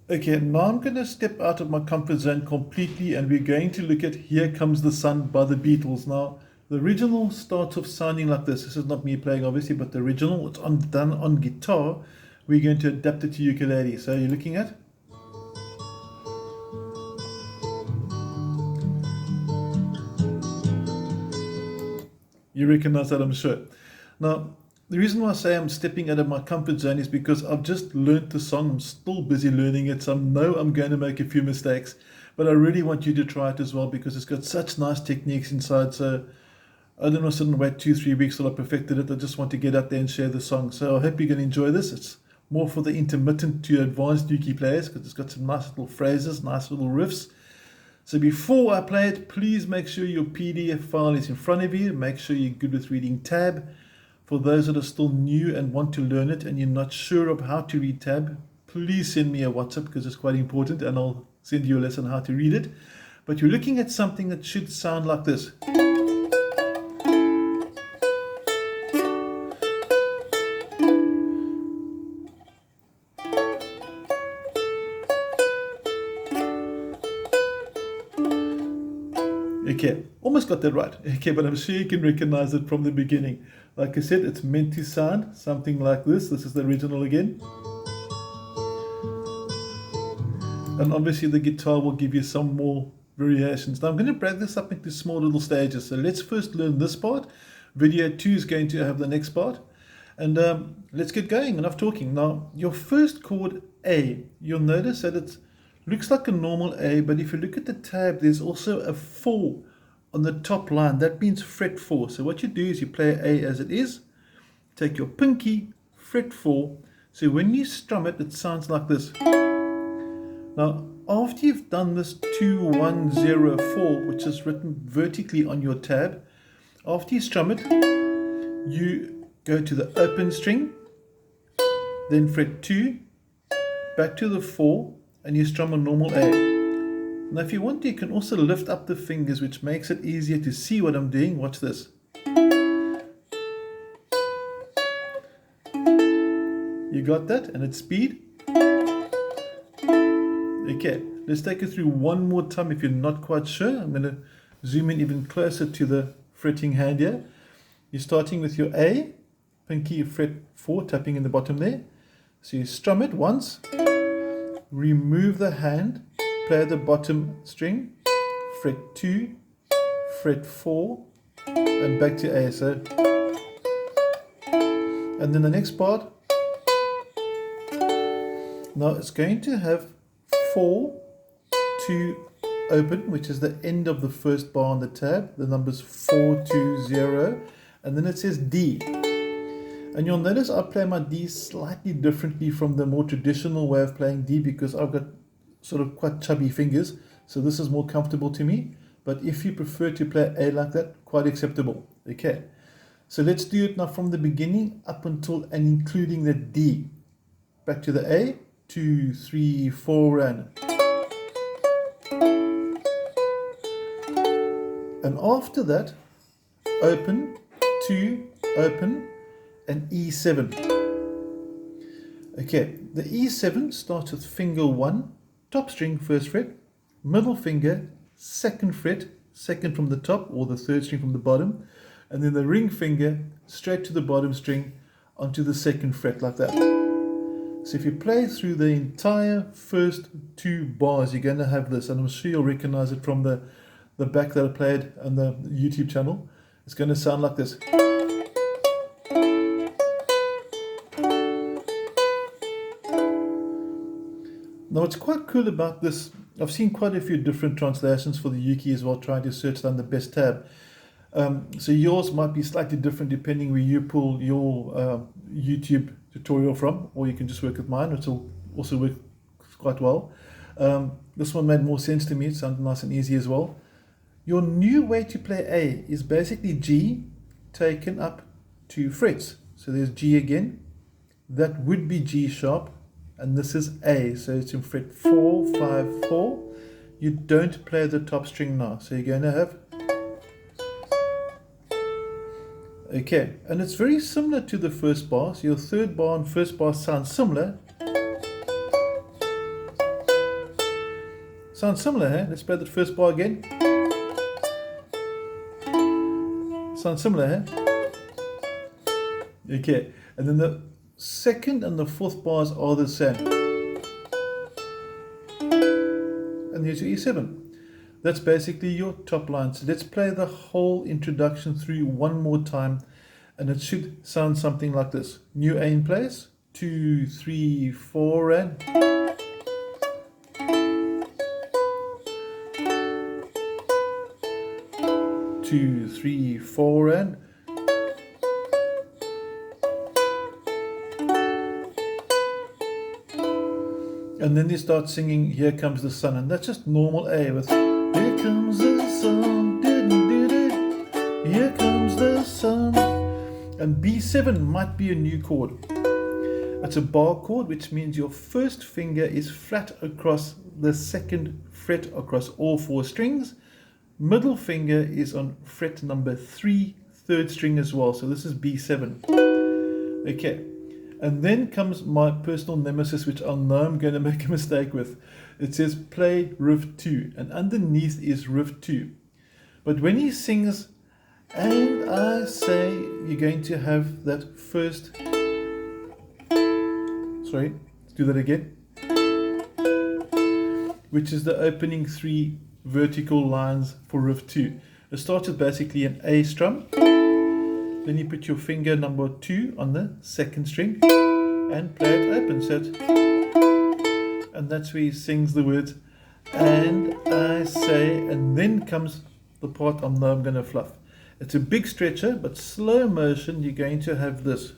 Okay, now I'm going to step out of my comfort zone completely and we're going to look at Here Comes the Sun by the Beatles. Now, the original starts off sounding like this. This is not me playing, obviously, but the original, it's done on guitar. We're going to adapt it to ukulele. So you're looking at? You recognize that, I'm sure. Now, the reason why I say I'm stepping out of my comfort zone is because I've just learnt the song. I'm still busy learning it, so I know I'm going to make a few mistakes. But I really want you to try it as well because it's got such nice techniques inside. So I don't want to sit and wait 2-3 weeks till I perfected it. I just want to get out there and share the song. So I hope you're going to enjoy this. It's more for the intermittent to advanced uke players because it's got some nice little phrases, nice little riffs. So before I play it, please make sure your PDF file is in front of you. Make sure you're good with reading tab. For those that are still new and want to learn it and you're not sure of how to read tab, please send me a WhatsApp because it's quite important and I'll send you a lesson how to read it. But you're looking at something that should sound like this. Okay, almost got that right. Okay, but I'm sure you can recognize it from the beginning. Like I said, it's meant to sound something like this. This is the original again. And obviously the guitar will give you some more variations. Now I'm going to break this up into small little stages. So let's first learn this part. Video 2 is going to have the next part. And let's get going. Enough talking. Now, your first chord, A, you'll notice that it looks like a normal A, but if you look at the tab, there's also a 4 on the top line. That means fret 4. So what you do is you play A as it is, take your pinky, fret 4. So when you strum it, it sounds like this. Now, after you've done this 2, 1, 0, 4, which is written vertically on your tab, after you strum it, you go to the open string, then fret 2, back to the 4, and you strum a normal A. Now if you want to, you can also lift up the fingers, which makes it easier to see what I'm doing. Watch this. You got that? And it's speed. Okay, let's take it through one more time if you're not quite sure. I'm going to zoom in even closer to the fretting hand here. You're starting with your A, pinky fret 4, tapping in the bottom there. So you strum it once, remove the hand, play the bottom string, fret 2, fret 4, and back to A. So, and then the next part, now it's going to have 4, 2, open, which is the end of the first bar on the tab. The number's 4, 2, 0, and then it says D. And you'll notice I play my D slightly differently from the more traditional way of playing D because I've got sort of quite chubby fingers, so this is more comfortable to me. But if you prefer to play A like that, quite acceptable. Okay, so let's do it now from the beginning up until and including the D. Back to the A, 2, 3, 4, and after that, open, 2, open, and E7. Okay, the E7 starts with finger 1, top string, first fret, middle finger, second fret, second from the top, or the third string from the bottom, and then the ring finger straight to the bottom string onto the second fret like that. So if you play through the entire first 2 bars, you're going to have this, and I'm sure you'll recognize it from the back that I played on the YouTube channel. It's going to sound like this. Now what's quite cool about this, I've seen quite a few different translations for the uke as well, trying to search down the best tab. So yours might be slightly different depending where you pull your YouTube tutorial from, or you can just work with mine, which will also work quite well. This one made more sense to me, it sounded nice and easy as well. Your new way to play A is basically G taken up 2 frets. So there's G again, that would be G sharp, and this is A, so it's in fret 4, 5, 4. You don't play the top string now, so you're going to have, okay, and it's very similar to the first bar, so your third bar and first bar sound similar, Sounds similar, huh? Let's play that first bar again. Sounds similar, huh? Okay, and then the second and the fourth bars are the same. And here's your E7. That's basically your top line. So let's play the whole introduction through one more time, and it should sound something like this. New A in place, 2, 3, 4, and 2, 3, 4, and then you start singing Here Comes the Sun, and that's just normal A with Here comes the sun, here comes the sun. And B7 might be a new chord. It's a bar chord, which means your first finger is flat across the second fret across all 4 strings. Middle finger is on fret number 3, 3rd string as well. So this is B7. Okay. And then comes my personal nemesis, which I know I'm going to make a mistake with. It says play riff 2, and underneath is riff 2. But when he sings, and I say, you're going to have that first, sorry, let's do that again, which is the opening 3 vertical lines for riff 2. It starts with basically an A strum. Then you put your finger number 2 on the 2nd string and play it open. So and that's where he sings the words, and I say, and then comes the part I know I'm going to fluff. It's a big stretcher, but slow motion, you're going to have this.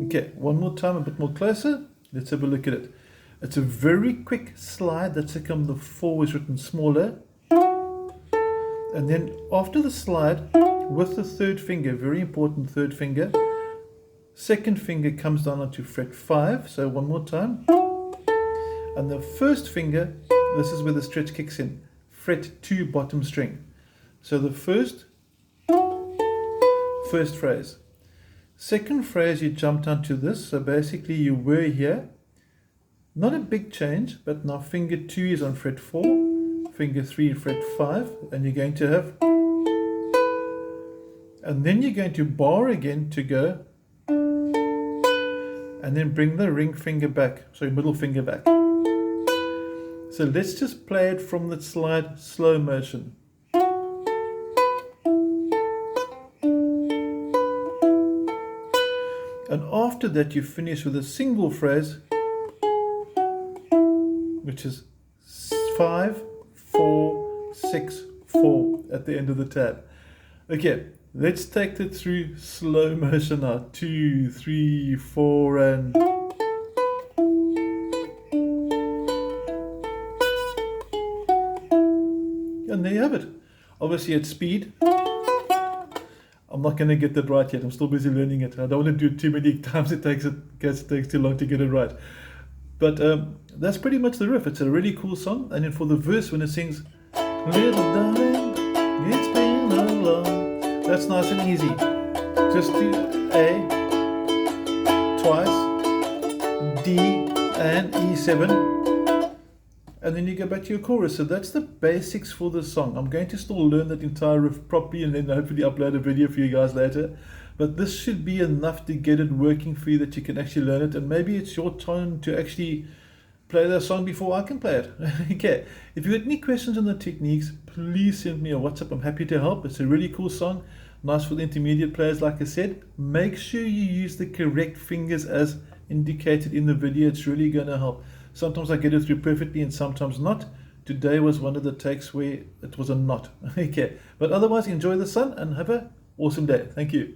Okay, one more time, a bit more closer. Let's have a look at it. It's a very quick slide. That's how come the 4 is written smaller. And then after the slide, with the 3rd finger, very important 3rd finger, 2nd finger comes down onto fret 5. So one more time. And the 1st finger, this is where the stretch kicks in, fret 2 bottom string. So the first phrase. 2nd phrase, you jump down to this. So basically you were here. Not a big change, but now finger 2 is on fret 4, finger 3 fret 5, and you're going to have, and then you're going to bar again to go, and then bring the ring finger back, sorry, middle finger back. So let's just play it from the slide, slow motion. And after that you finish with a single phrase, which is 5, 4, 6, 4 at the end of the tab. Okay, let's take it through slow motion now. 2, 3, 4, and there you have it. Obviously at speed. I'm not going to get that right yet. I'm still busy learning it. I don't want to do it too many times. It takes too long to get it right. But that's pretty much the riff. It's a really cool song. And then for the verse, when it sings, little darling, it's been a long, that's nice and easy. Just do A twice, D and E7, and then you go back to your chorus. So that's the basics for the song. I'm going to still learn that entire riff properly and then hopefully upload a video for you guys later. But this should be enough to get it working for you, that you can actually learn it. And maybe it's your turn to actually play the song before I can play it. Okay, if you've got any questions on the techniques, please send me a WhatsApp. I'm happy to help. It's a really cool song. Nice for the intermediate players, like I said. Make sure you use the correct fingers as indicated in the video. It's really going to help. Sometimes I get it through perfectly and sometimes not. Today was one of the takes where it was a not. Okay, but otherwise enjoy the sun and have an awesome day. Thank you.